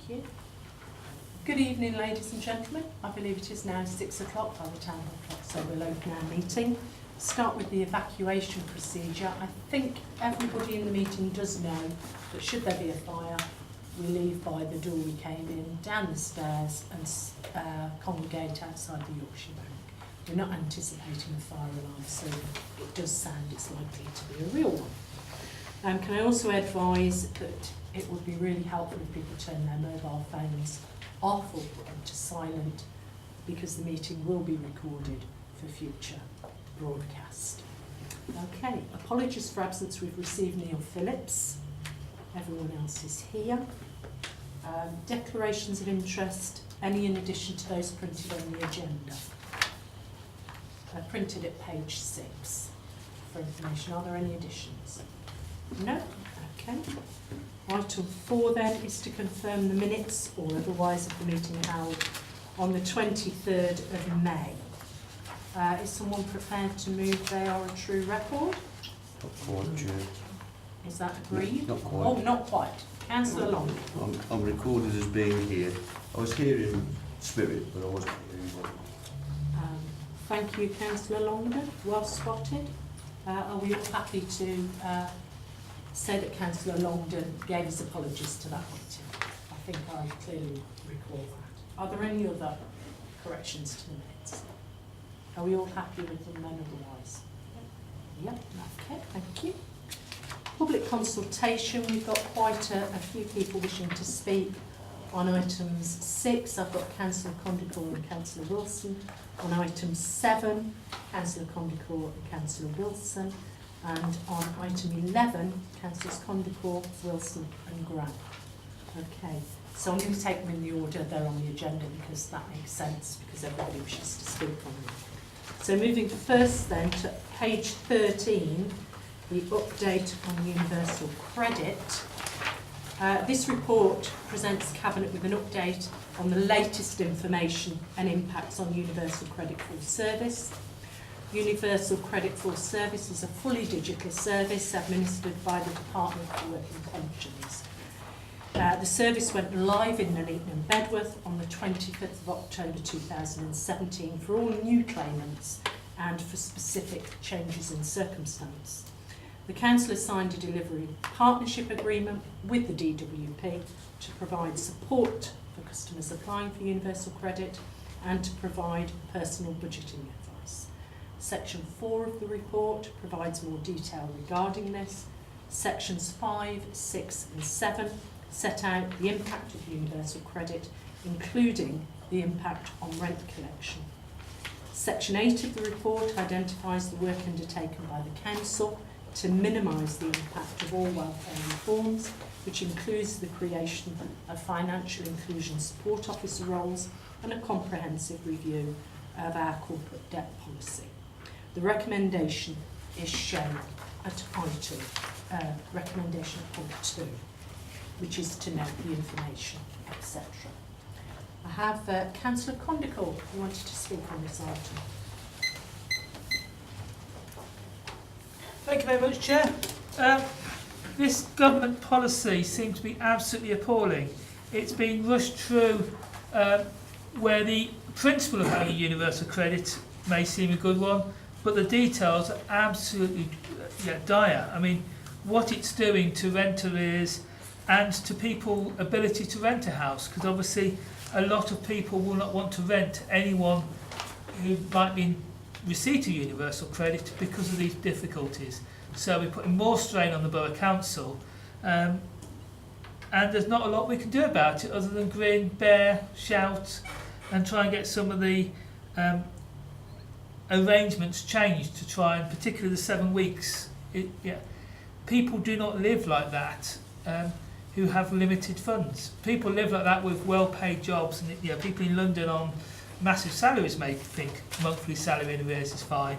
you. Good evening, ladies and gentlemen. I believe it is now 6 o'clock by the town hall clock, so we'll open our meeting. Start with the evacuation procedure. I think everybody in the meeting does know that should there be a fire, we leave by the door we came in, down the stairs and congregate outside the Yorkshire Bank. We're not anticipating a fire alarm, so it does sound it's likely to be a real one. Can I also advise that it would be really helpful if people turn their mobile phones off or put them to silent, because the meeting will be recorded for future broadcast. Okay, apologies for absence. We've received Neil Phillips. Everyone else is here. Declarations of interest, any in addition to those printed on the agenda? Printed at page 6 for information. Are there any additions? No? Okay. Item 4 then is to confirm the minutes or otherwise of the meeting held on the 23rd of May. Is someone prepared to move they are a true record? Not quite, Chair. Is that agreed? Not quite. Oh, not quite. Councillor Long. I'm recorded as being here. I was here in spirit, but I wasn't here in body. Thank you, Councillor Longden. Well spotted. Are we all happy to say that Councillor Longden gave his apologies to that meeting? I think I clearly recall that. Are there any other corrections to the minutes? Are we all happy with them then otherwise? Yep, okay, thank you. Public consultation, we've got quite a few people wishing to speak on items 6. I've got Councillor Condicor and Councillor Wilson. On item 7, Councillor Condicor and Councillor Wilson. And on item 11, Councillors Condicor, Wilson and Grant. Okay, so I'm going to take them in the order they're on the agenda because that makes sense, because everybody wishes to speak on them. So moving first then to page 13, the update on universal credit. This report presents Cabinet with an update on the latest information and impacts on Universal Credit Full Service. Universal Credit Full Service is a fully digital service administered by the Department for Work and Pensions. The service went live in Nuneaton and Bedworth on the 25th of October 2017 for all new claimants and for specific changes in circumstance. The Council has signed a delivery partnership agreement with the DWP to provide support for customers applying for universal credit and to provide personal budgeting advice. Section 4 of the report provides more detail regarding this. Sections 5, 6 and 7 set out the impact of universal credit, including the impact on rent collection. Section 8 of the report identifies the work undertaken by the Council to minimise the impact of all welfare reforms, which includes the creation of financial inclusion support officer roles and a comprehensive review of our corporate debt policy. The recommendation is shown at item, recommendation point 2, which is to note the information, etc. I have Councillor Condicor who wanted to speak on this item. Thank you very much, Chair. This government policy seems to be absolutely appalling. It's been rushed through where the principle of having universal credit may seem a good one, but the details are absolutely dire. I mean, what it's doing to rent arrears and to people's ability to rent a house, because obviously a lot of people will not want to rent anyone who might be in receipt of universal credit because of these difficulties. So we're putting more strain on the Borough Council, and there's not a lot we can do about it other than grin, bear, shout and try and get some of the arrangements changed to try, and particularly the 7 weeks. People do not live like that who have limited funds. People live like that with well-paid jobs, and people in London on massive salaries may think monthly salary in arrears is fine,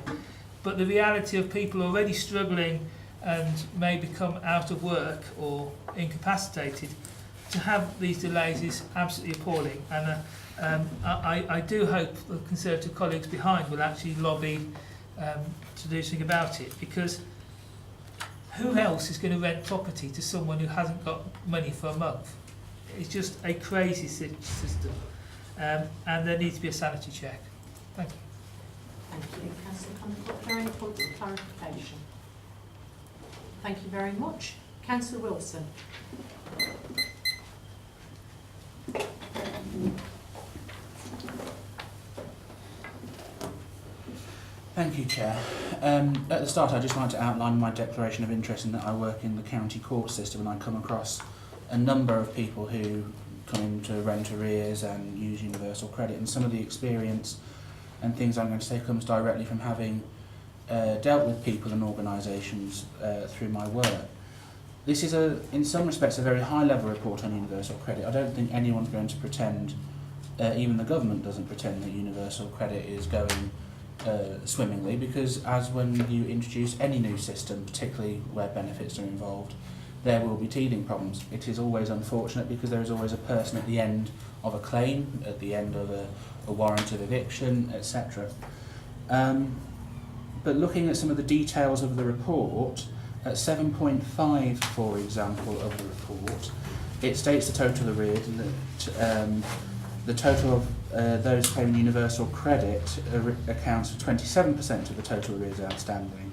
but the reality of people already struggling and may become out of work or incapacitated, to have these delays is absolutely appalling. And I do hope the Conservative colleagues behind will actually lobby to do something about it, because who else is going to rent property to someone who hasn't got money for a month? It's just a crazy system, and there needs to be a sanity check. Thank you. Thank you, Councillor Connicott. Are there any points of clarification? Thank you very much. Councillor Wilson. Thank you, Chair. At the start, I'd just like to outline my declaration of interest in that I work in the county court system, and I come across a number of people who come into rent arrears and use universal credit, and some of the experience and things I'm going to say comes directly from having dealt with people and organisations through my work. This is, in some respects, a very high-level report on universal credit. I don't think anyone's going to pretend, even the government doesn't pretend, that universal credit is going swimmingly, because as when you introduce any new system, particularly where benefits are involved, there will be teething problems. It is always unfortunate because there is always a person at the end of a claim, at the end of a warrant of eviction, etc. But looking at some of the details of the report, at 7.5, for example, of the report, it states the total arrears, and that the total of those claiming universal credit accounts for 27% of the total arrears outstanding.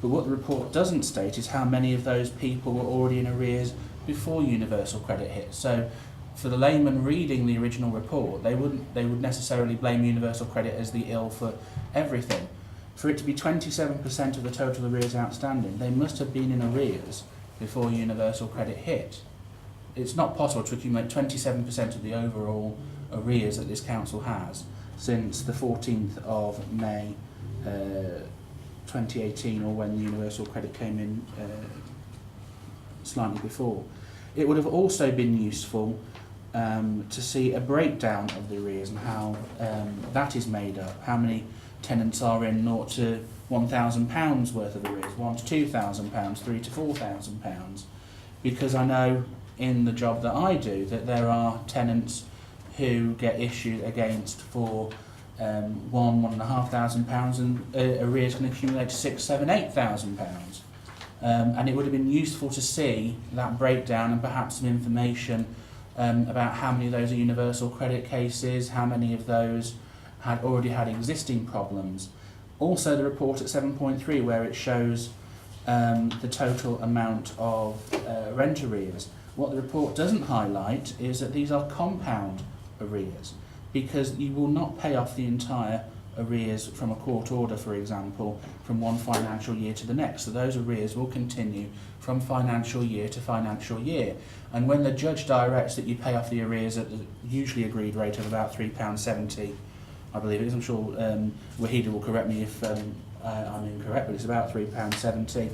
But what the report doesn't state is how many of those people were already in arrears before universal credit hit. So for the layman reading the original report, they would necessarily blame universal credit as the ill for everything. For it to be 27% of the total arrears outstanding, they must have been in arrears before universal credit hit. It's not possible to accumulate 27% of the overall arrears that this council has since the 14th of May 2018, or when the universal credit came in slightly before. It would have also been useful to see a breakdown of the arrears and how that is made up. How many tenants are in £0 to £1,000 worth of arrears, £1 to £2,000, £3 to £4,000, because I know in the job that I do that there are tenants who get issued against for £1,500, and arrears can accumulate to £6,000, £7,000, £8,000. And it would have been useful to see that breakdown and perhaps some information about how many of those are universal credit cases, how many of those had already had existing problems. Also the report at 7.3, where it shows the total amount of rent arrears. What the report doesn't highlight is that these are compound arrears, because you will not pay off the entire arrears from a court order, for example, from one financial year to the next. So those arrears will continue from financial year to financial year. And when the judge directs that you pay off the arrears at the usually agreed rate of about £3.70, I believe it is, I'm sure Wahida will correct me if I'm incorrect, but it's about £3.70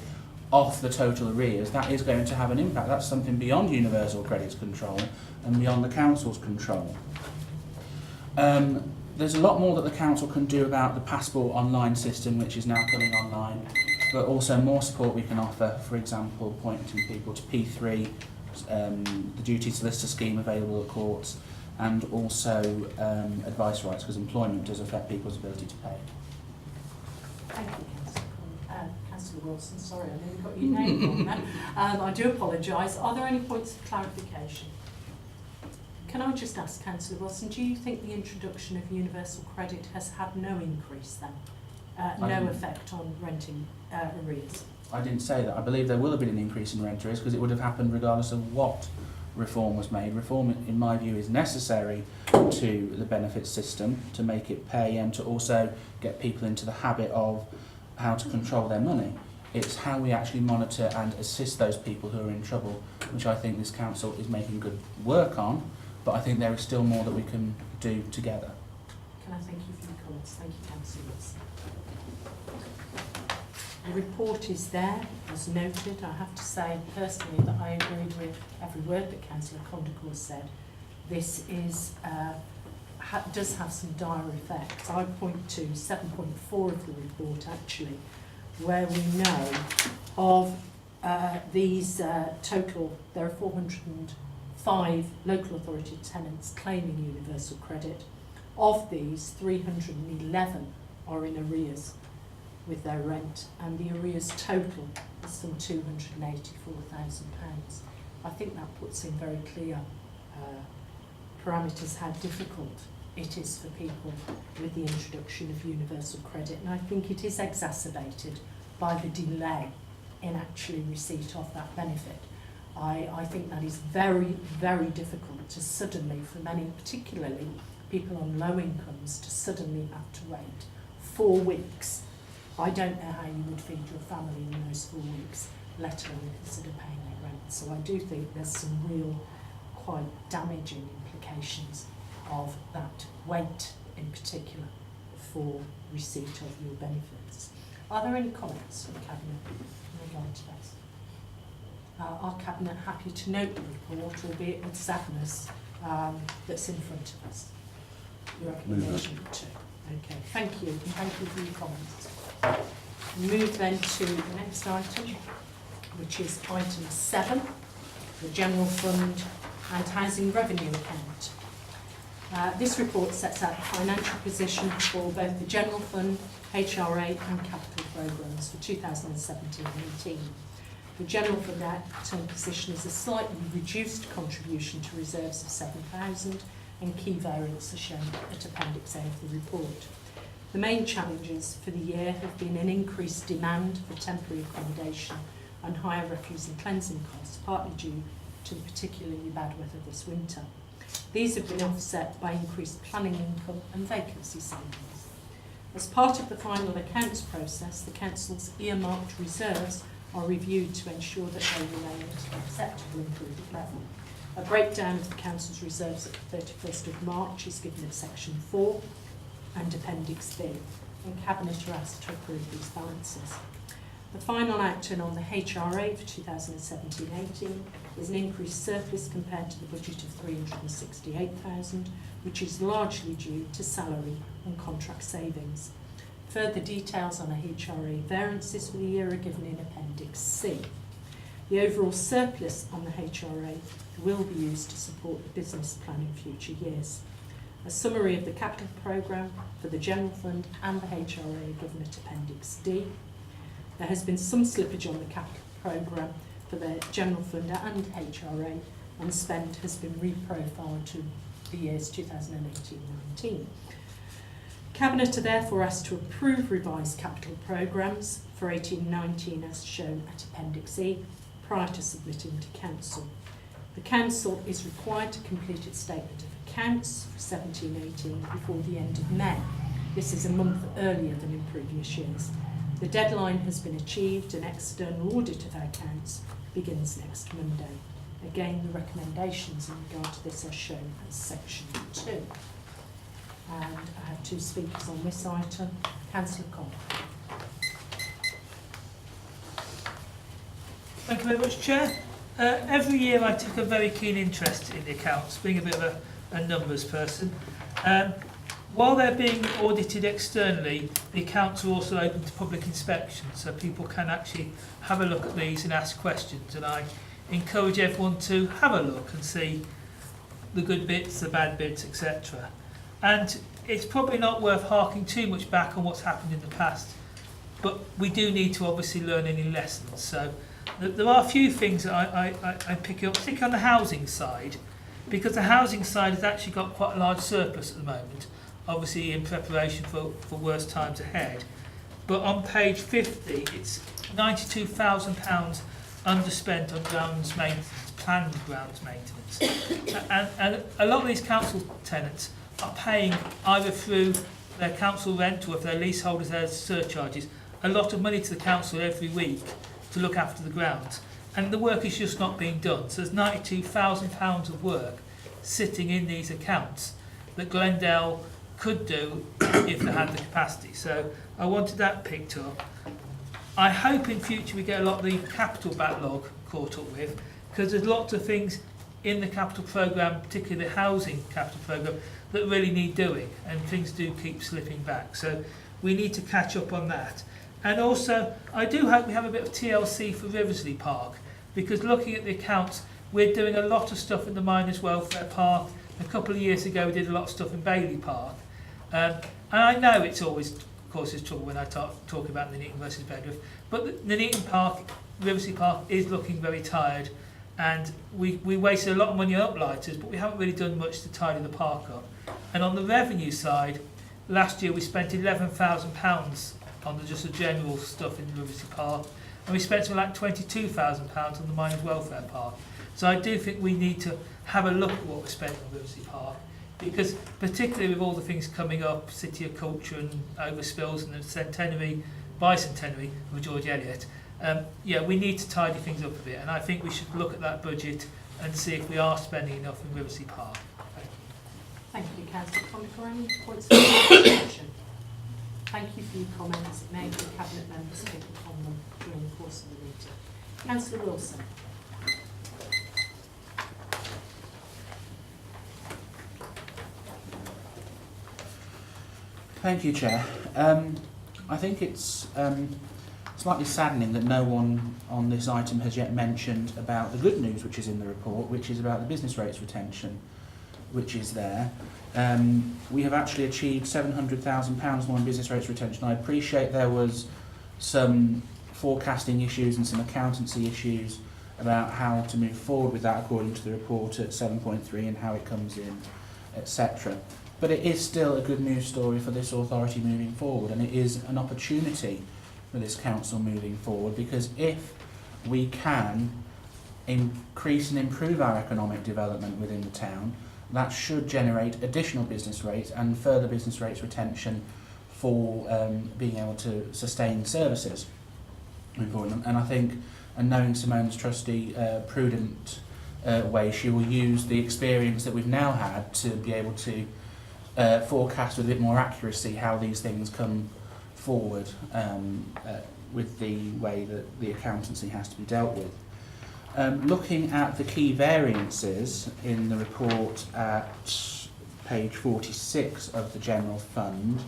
off the total arrears, that is going to have an impact. That's something beyond universal credit's control and beyond the council's control. There's a lot more that the council can do about the passport online system, which is now coming online, but also more support we can offer, for example, pointing people to P3, the duty solicitor scheme available at courts, and also advice rights, because employment does affect people's ability to pay. Thank you, Councillor Wilson. Sorry, I nearly got your name wrong there. I do apologise. Are there any points of clarification? Can I just ask, Councillor Wilson, do you think the introduction of universal credit has had no increase then? No effect on renting arrears? I didn't say that. I believe there will have been an increase in rent arrears because it would have happened regardless of what reform was made. Reform, in my view, is necessary to the benefits system to make it pay and to also get people into the habit of how to control their money. It's how we actually monitor and assist those people who are in trouble, which I think this council is making good work on, but I think there is still more that we can do together. Can I thank you for your comments? Thank you, Councillor Wilson. The report is there, as noted. I have to say personally that I agreed with every word that Councillor Condicourt said. This is does have some dire effects. I point to 7.4 of the report actually, where we know of these total, there are 405 local authority tenants claiming universal credit. Of these, 311 are in arrears with their rent, and the arrears total is some £284,000. I think that puts in very clear parameters how difficult it is for people with the introduction of universal credit, and I think it is exacerbated by the delay in actually receipt of that benefit. I think that is very, very difficult to suddenly, for many, particularly people on low incomes, to suddenly have to wait 4 weeks. I don't know how you would feed your family in those 4 weeks, let alone consider paying their rent. So I do think there's some real, quite damaging implications of that wait in particular for receipt of your benefits. Are there any comments from the Cabinet in regard to this? Our Cabinet happy to note the report, albeit with sadness, that's in front of us? Your recommendation too. Okay, thank you, and thank you for your comments. Move then to the next item, which is item 7, the General Fund and Housing Revenue Account. This report sets out the financial position for both the General Fund, HRA and capital programmes for 2017-18. The General Fund outturn position is a slightly reduced contribution to reserves of 7,000, and key variants are shown at Appendix A of the report. The main challenges for the year have been an increased demand for temporary accommodation and higher refuse and cleansing costs, partly due to the particularly bad weather this winter. These have been offset by increased planning income and vacancy savings. As part of the final accounts process, the Council's earmarked reserves are reviewed to ensure that they remain at an acceptable and prudent level. A breakdown of the Council's reserves at the 31st of March is given at Section 4 and Appendix B, and Cabinet are asked to approve these balances. The final outturn on the HRA for 2017-18 is an increased surplus compared to the budget of 368,000, which is largely due to salary and contract savings. Further details on the HRA variances for the year are given in Appendix C. The overall surplus on the HRA will be used to support the business plan in future years. A summary of the capital programme for the General Fund and the HRA are given at Appendix D. There has been some slippage on the capital programme for the General Fund and HRA, and spend has been reprofiled to the years 2018-19. Cabinet are therefore asked to approve revised capital programmes for 18-19 as shown at Appendix E prior to submitting to Council. The Council is required to complete its statement of accounts for 17-18 before the end of May. This is a month earlier than in previous years. The deadline has been achieved and external audit of our accounts begins next Monday. Again, the recommendations in regard to this are shown as Section 2. And I have 2 speakers on this item. Councillor Cobb. Thank you very much, Chair. Every year I take a very keen interest in the accounts, being a bit of a numbers person. While they're being audited externally, the accounts are also open to public inspection, so people can actually have a look at these and ask questions. And I encourage everyone to have a look and see the good bits, the bad bits, etc. And it's probably not worth harking too much back on what's happened in the past, but we do need to obviously learn any lessons. So there are a few things that I pick up, particularly on the housing side, because the housing side has actually got quite a large surplus at the moment, obviously in preparation for worse times ahead. But on page 50, it's £92,000 underspent on grounds maintenance, planned grounds maintenance. and a lot of these council tenants are paying either through their council rent or if they're leaseholders, their surcharges, a lot of money to the council every week to look after the grounds. And the work is just not being done. So there's £92,000 of work sitting in these accounts that Glendale could do if they had the capacity. So I wanted that picked up. I hope in future we get a lot of the capital backlog caught up with, because there's lots of things in the capital programme, particularly the housing capital programme, that really need doing, and things do keep slipping back. So we need to catch up on that. And also, I do hope we have a bit of TLC for Riversley Park, because looking at the accounts, we're doing a lot of stuff in the Miners' Welfare Park. A couple of years ago, we did a lot of stuff in Bailey Park. And I know it's always causes trouble when I talk about Nuneaton versus Bedworth, but the Nuneaton Park, Riversley Park, is looking very tired. and we wasted a lot of money on uplighters, but we haven't really done much to tidy the park up. And on the revenue side, last year we spent £11,000 on just the general stuff in Riversey Park, and we spent something like £22,000 on the Miners Welfare Park. So I do think we need to have a look at what we're spending on Riversey Park, because particularly with all the things coming up, City of Culture and overspills and the centenary, bicentenary of George Eliot, we need to tidy things up a bit, and I think we should look at that budget and see if we are spending enough in Riversey Park. Thank you, Councillor Conacher. Any points of clarification? Thank you for your comments. It may be Cabinet members pick up on them during the course of the meeting. Councillor Wilson. Thank you, Chair. I think it's slightly saddening that no one on this item has yet mentioned about the good news which is in the report, which is about the business rates retention, which is there. We have actually achieved £700,000 more in business rates retention. I appreciate there was some forecasting issues and some accountancy issues about how to move forward with that according to the report at 7.3 and how it comes in, etc. But it is still a good news story for this authority moving forward, and it is an opportunity for this council moving forward, because if we can increase and improve our economic development within the town, that should generate additional business rates and further business rates retention for being able to sustain services moving forward. And I think, and knowing Simone's trusty, prudent way, she will use the experience that we've now had to be able to forecast with a bit more accuracy how these things come forward with the way that the accountancy has to be dealt with. Looking at the key variances in the report at page 46 of the General Fund,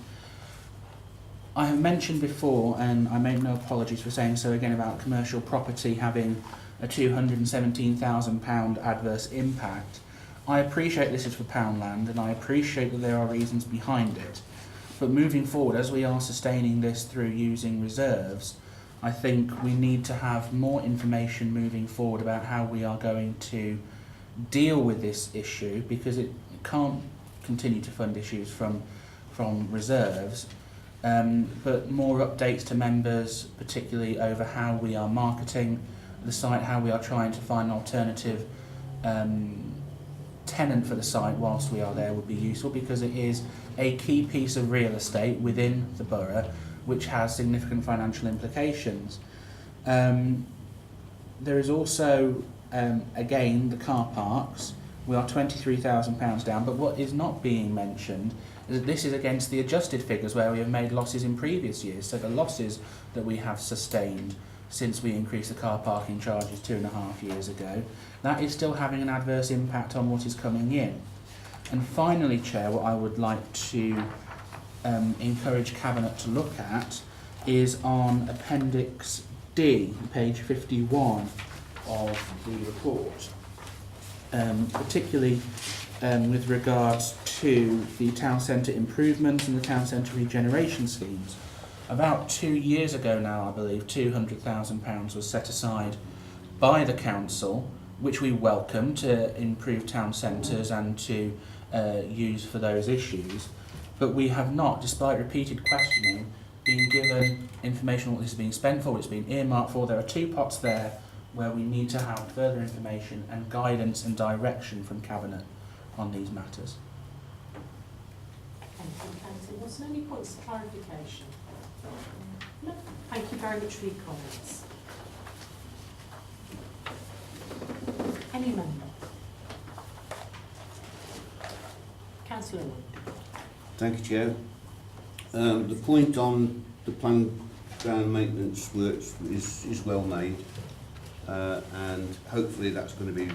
I have mentioned before, and I make no apologies for saying so again, about commercial property having a £217,000 adverse impact. I appreciate this is for Poundland, and I appreciate that there are reasons behind it. But moving forward, as we are sustaining this through using reserves, I think we need to have more information moving forward about how we are going to deal with this issue, because it can't continue to fund issues from reserves. But more updates to members, particularly over how we are marketing the site, how we are trying to find an alternative tenant for the site whilst we are there, would be useful, because it is a key piece of real estate within the borough which has significant financial implications. There is also, again, the car parks. We are £23,000 down, but what is not being mentioned is that this is against the adjusted figures where we have made losses in previous years. So the losses that we have sustained since we increased the car parking charges 2.5 years ago, that is still having an adverse impact on what is coming in. And finally, Chair, what I would like to encourage Cabinet to look at is on Appendix D, page 51 of the report, particularly with regards to the town centre improvements and the town centre regeneration schemes. About 2 years ago now, I believe, £200,000 was set aside by the council, which we welcome, to improve town centres and to use for those issues. But we have not, despite repeated questioning, been given information on what this is being spent for, what it's been earmarked for. There are two pots there where we need to have further information and guidance and direction from Cabinet on these matters. Thank you, Councillor. Was there any points of clarification? No. Thank you very much for your comments. Any member? Councillor Wood. Thank you, Chair. The point on the planned ground maintenance works is well made, and hopefully that's going to be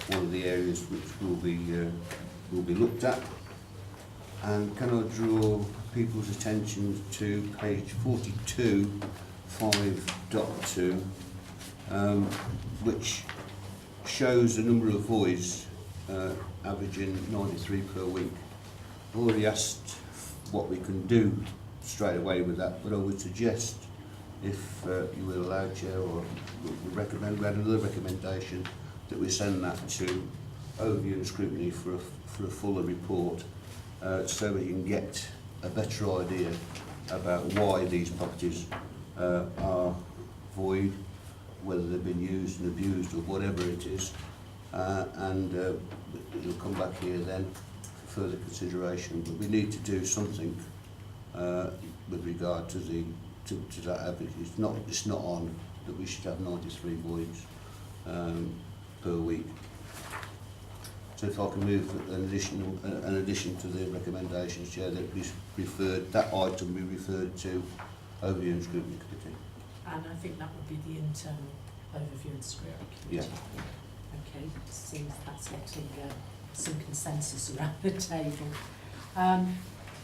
one of the areas which will be looked at. And can I draw people's attention to page 42, 5.2, which shows the number of voids averaging 93 per week. I've already asked what we can do straight away with that, but I would suggest, if you will allow, Chair, or would recommend, we had another recommendation that we send that to overview and scrutiny for a fuller report, so we can get a better idea about why these properties are void, whether they've been used and abused or whatever it is, and it'll come back here then for further consideration. But we need to do something with regard to that average. It's not on that we should have 93 voids per week. So if I can move an addition to the recommendations, Chair, that item be referred to Overview and Scrutiny Committee. And I think that would be the internal overview and scrutiny committee. Yeah. Okay, seems that's getting some consensus around the table.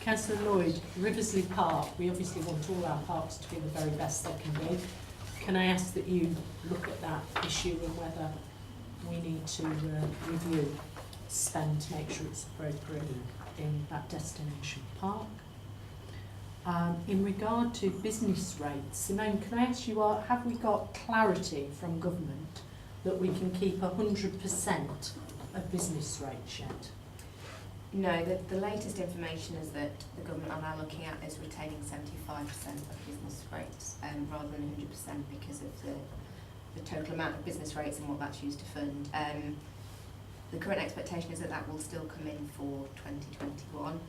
Councillor Lloyd, Riversley Park, we obviously want all our parks to be the very best they can be. Can I ask that you look at that issue and whether we need to review spend to make sure it's appropriate in that destination park? In regard to business rates, Simone, can I ask you, have we got clarity from government that we can keep 100% of business rates yet? No, the latest information is that the government are now looking at is retaining 75% of business rates rather than 100% because of the total amount of business rates and what that's used to fund. The current expectation is that that will still come in for 2021,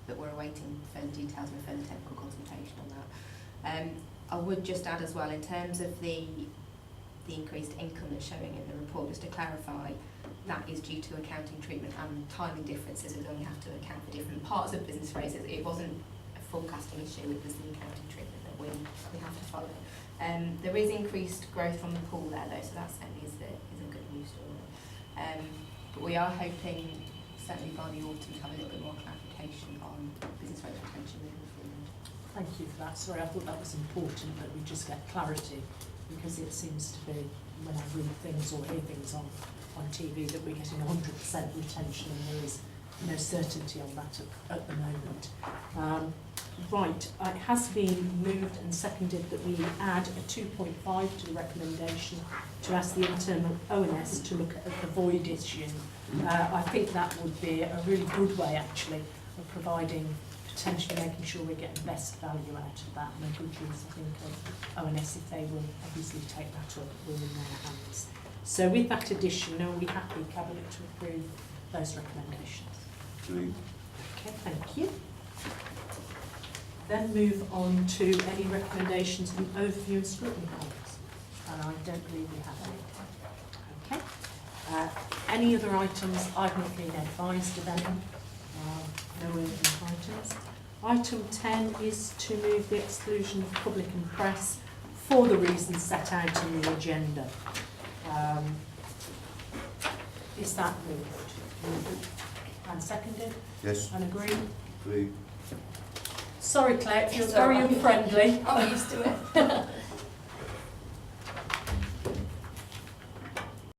but we're awaiting further details and further technical consultation on that. I would just add as well, in terms of the increased income that's showing in the report, just to clarify, that is due to accounting treatment and timing differences. We only have to account for different parts of business rates. It wasn't a forecasting issue, it was the accounting treatment that we have to follow. There is increased growth from the pool there though, so that certainly is a good news story. But we are hoping, certainly by the autumn, to have a little bit more clarification on business rate retention moving forward. Thank you for that. Sorry, I thought that was important that we just get clarity, because it seems to be, when I read things or hear things on TV, that we're getting 100% retention and there is no certainty on that at the moment. Right, it has been moved and seconded that we add a 2.5 to the recommendation to ask the internal ONS to look at the void issue. I think that would be a really good way actually of providing, potentially making sure we're getting best value out of that, and a good use, I think, of ONS, if they will obviously take that up, we're in their hands. So with that addition, are we happy, Cabinet, to approve those recommendations? Agreed. Okay, thank you. Then move on to any recommendations from overview and scrutiny colleagues. And I don't believe we have any. Okay. Any other items? I've not been advised of any. No urgent items. Item 10 is to move the exclusion of public and press for the reasons set out in the agenda. Is that moved? And seconded? Yes. And agreed? Agreed. Sorry, Claire, if you're It's very all right. unfriendly. I'm used to it.